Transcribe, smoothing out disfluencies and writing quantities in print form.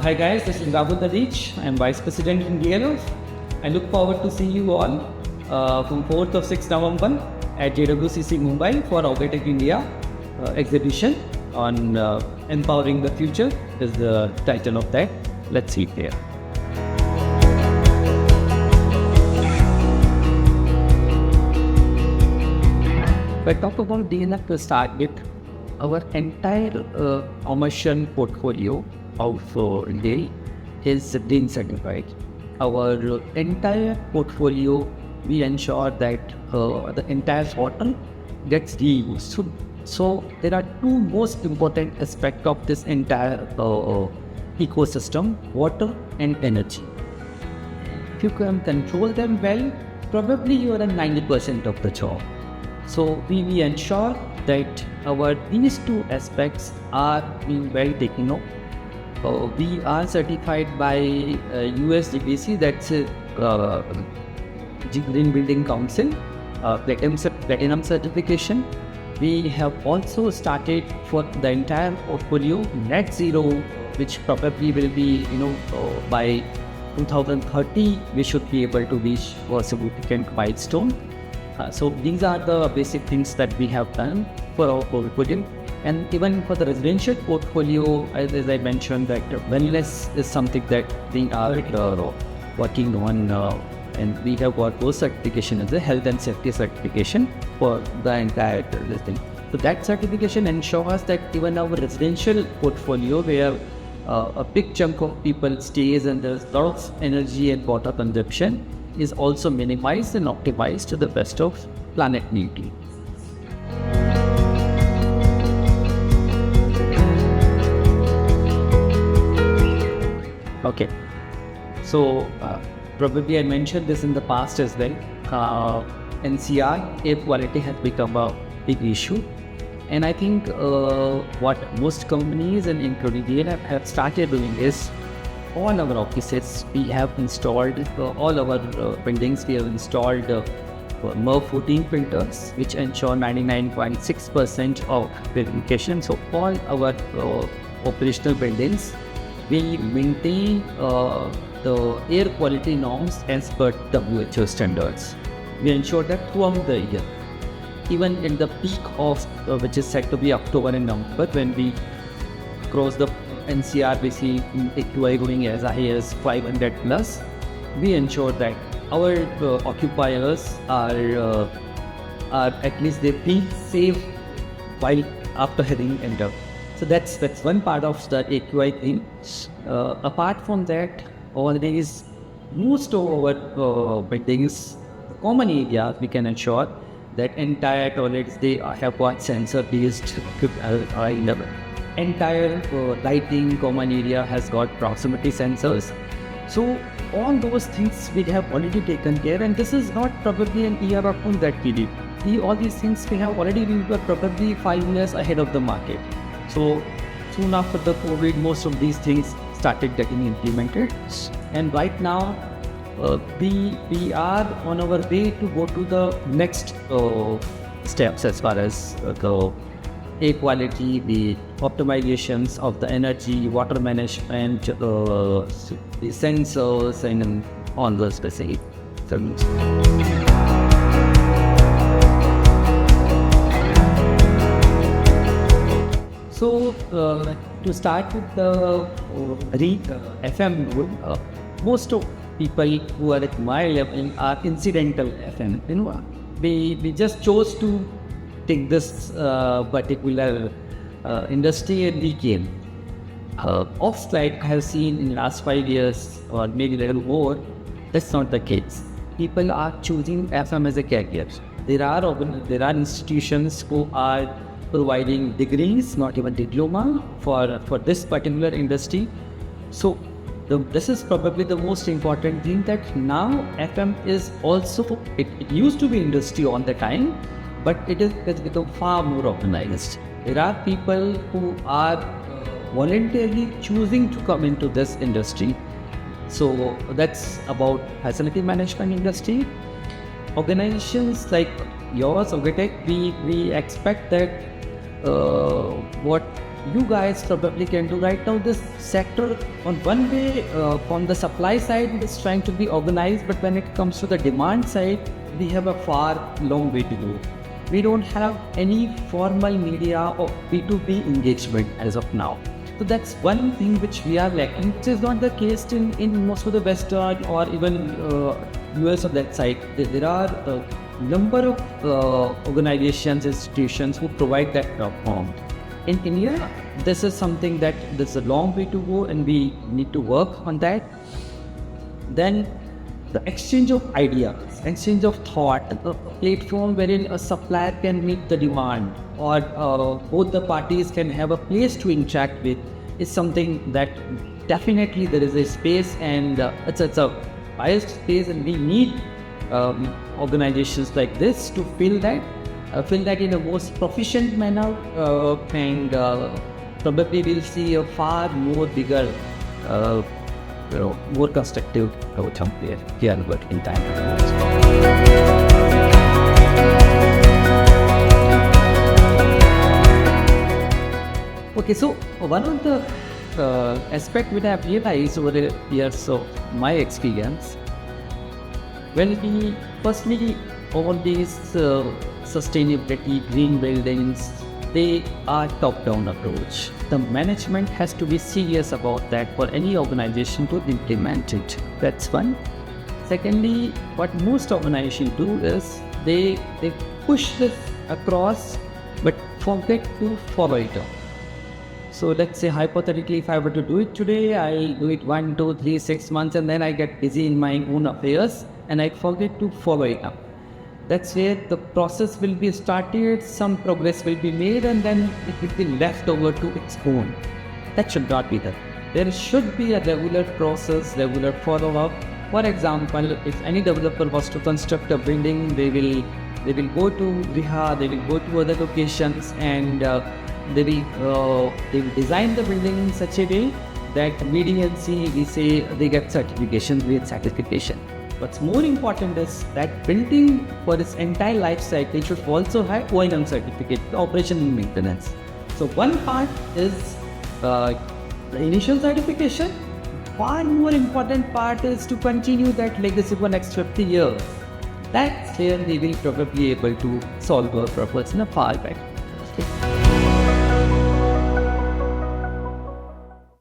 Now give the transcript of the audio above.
Hi guys, this is Rahul Dadheech. I am Vice President in DLF. I look forward to see you all from 4th of 6th November at JWCC Mumbai for ORGATEC India exhibition on Empowering the Future is the title of that. Let's see it here. If I talk about DLF to start with, our entire commercial portfolio of India is green certified. Our entire portfolio, we ensure that the entire water gets reused. So there are two most important aspects of this entire ecosystem: water and energy. If you can control them well, probably you are at 90% of the job. So we ensure that these two aspects are being well taken up. We are certified by USGBC, that's Green Building Council, platinum certification. We have also started for the entire portfolio net zero, which probably will be, by 2030 we should be able to reach a significant milestone. So these are the basic things that we have done for our portfolio. And even for the residential portfolio, as I mentioned, that wellness is something that we are working on, and we have got those certification as a health and safety certification for the entire thing. So that certification ensures that even our residential portfolio, where a big chunk of people stays and there's a lot of energy and water consumption, is also minimized and optimized to the best of planet needs. Okay, so probably I mentioned this in the past as well. NCR air quality has become a big issue, and I think what most companies and including DLF have started doing is, all our offices we have installed, all our buildings we have installed MERV 14 filters, which ensure 99.6% of purification. So all our operational buildings, we maintain the air quality norms as per WHO standards. We ensure that throughout the year, even in the peak of which is said to be October and November, when we cross the NCR, we see AQI going as high as 500 plus. We ensure that our occupiers are at least they feel safe while after heading enter. So that's one part of the AQI thing. Apart from that, always most of our buildings, common areas, we can ensure that entire toilets they have got sensor based level. Entire lighting common area has got proximity sensors. So all those things we have already taken care, and this is not probably an year or two that we did. All these things we were probably 5 years ahead of the market. So soon after the COVID, most of these things started getting implemented, and right now we are on our way to go to the next steps as far as the air quality, the optimizations of the energy, water management, the sensors, and all those specific things. So to start with the FM rule, most of people who are at my level are incidental FM. We just chose to take this particular industry and we came. Off-site I have seen in the last 5 years or maybe a little more, that's not the case. People are choosing FM as a career. There are institutions who are providing degrees, not even diploma, for this particular industry. So this is probably the most important thing, that now FM is also, it used to be industry all the time, but it has become far more organized. There are people who are voluntarily choosing to come into this industry. So that's about facility management industry. Organizations like yours, ORGATEC, we expect that what you guys probably can do right now. This sector, on one way, from the supply side, is trying to be organized, but when it comes to the demand side, we have a far long way to go. We don't have any formal media or B2B engagement as of now. So that's one thing which we are lacking, which is not the case in most of the Western or even US of that side. There are a number of organizations, institutions who provide that platform. In India, this is something that there's a long way to go and we need to work on that. Then the exchange of ideas, exchange of thought, a platform wherein a supplier can meet the demand or both the parties can have a place to interact with is something that definitely there is a space, and it's a biased space, and we need organizations like this to fill that in a most proficient manner, and probably we'll see a far more bigger more constructive outcome here in time. Okay, so one of the aspects which I have realized over the years of my experience, when we firstly all these sustainability, green buildings, they are top-down approach. The management has to be serious about that for any organization to implement it. That's one. Secondly, what most organizations do is they push this across but forget to follow it up. So let's say hypothetically, if I were to do it today, I do it 1, 2, 3, 6 months, and then I get busy in my own affairs and I forget to follow it up. That's where the process will be started, some progress will be made, and then it will be left over to its own. That should not be there. There should be a regular process, regular follow-up. For example, if any developer was to construct a building, they will go to Bihar, they will go to other locations, and they will design the building in such a way that BDNC, we say they get certification, great certification. What's more important is that building for its entire life cycle should also have O&M certificate, operation and maintenance. So one part is the initial certification. Far more important part is to continue that legacy for next 50 years. That's where we will probably be able to solve our purpose in a far better way.